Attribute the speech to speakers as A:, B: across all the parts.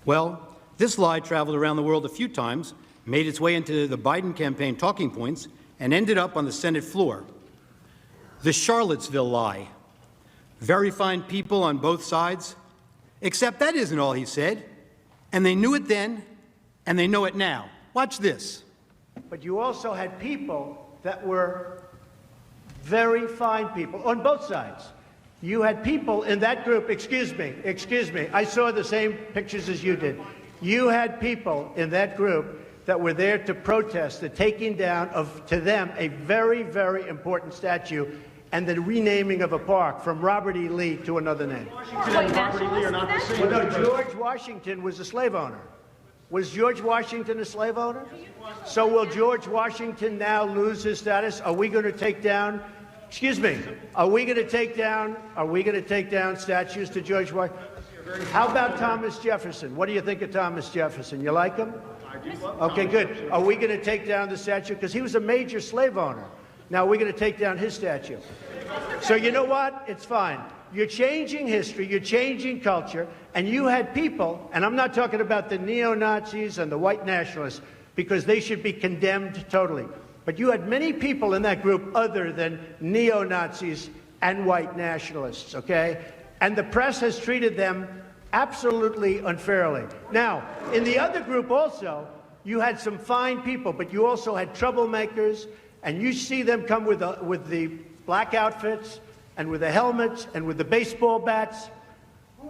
A: Well, this lie traveled around the world a few times, made its way into the Biden campaign talking points, and ended up on the Senate floor. The Charlottesville lie. Very fine people on both sides, except that isn't all he said. And they knew it then, and they know it now. Watch this.
B: But you also had people that were very fine people on both sides. You had people in that group, excuse me, I saw the same pictures as you did. You had people in that group that were there to protest the taking down of, to them, a very, very important statue and the renaming of a park from Robert E. Lee to another name.
C: Washington and Robert E. Lee are not the same.
B: Well, no, George Washington was a slave owner. Was George Washington a slave owner? So will George Washington now lose his status? Are we going to take down, excuse me, are we going to take down statues to George Washington? How about Thomas Jefferson? What do you think of Thomas Jefferson? You like him? Okay, good. Are we going to take down the statue? Because he was a major slave owner. Now we're going to take down his statue. So you know what? It's fine. You're changing history, you're changing culture, and you had people, and I'm not talking about the neo-Nazis and the white nationalists, because they should be condemned totally. But you had many people in that group other than neo-Nazis and white nationalists, okay? And the press has treated them absolutely unfairly. Now, in the other group also, you had some fine people, but you also had troublemakers, and you see them come with the black outfits and with the helmets and with the baseball bats.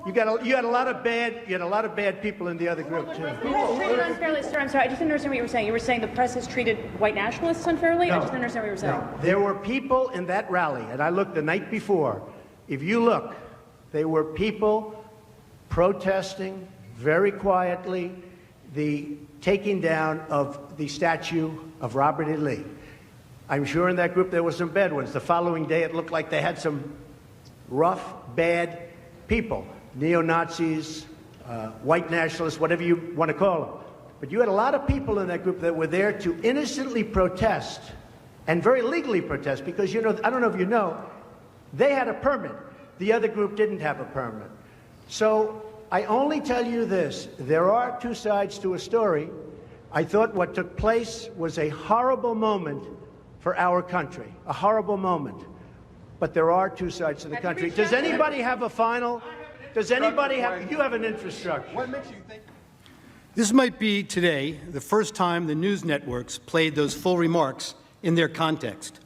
B: You had a lot of bad people in the other group too.
C: The press is treated unfairly, sir. I'm sorry, I just didn't understand what you were saying. You were saying the press has treated white nationalists unfairly?
B: No.
C: I just didn't understand what you were saying.
B: No. There were people in that rally, and I looked the night before. If you look, there were people protesting very quietly the taking down of the statue of Robert E. Lee. I'm sure in that group there were some bad ones. The following day it looked like they had some rough, bad people, neo-Nazis, white nationalists, whatever you want to call them. But you had a lot of people in that group that were there to innocently protest and very legally protest because, you know, I don't know if you know, they had a permit. The other group didn't have a permit. So I only tell you this, there are two sides to a story. I thought what took place was a horrible moment for our country, a horrible moment. But there are two sides to the country. Does anybody have a final? Does anybody have, you have an infrastructure.
D: What makes you think?
A: This might be today the first time the news networks played those full remarks in their context.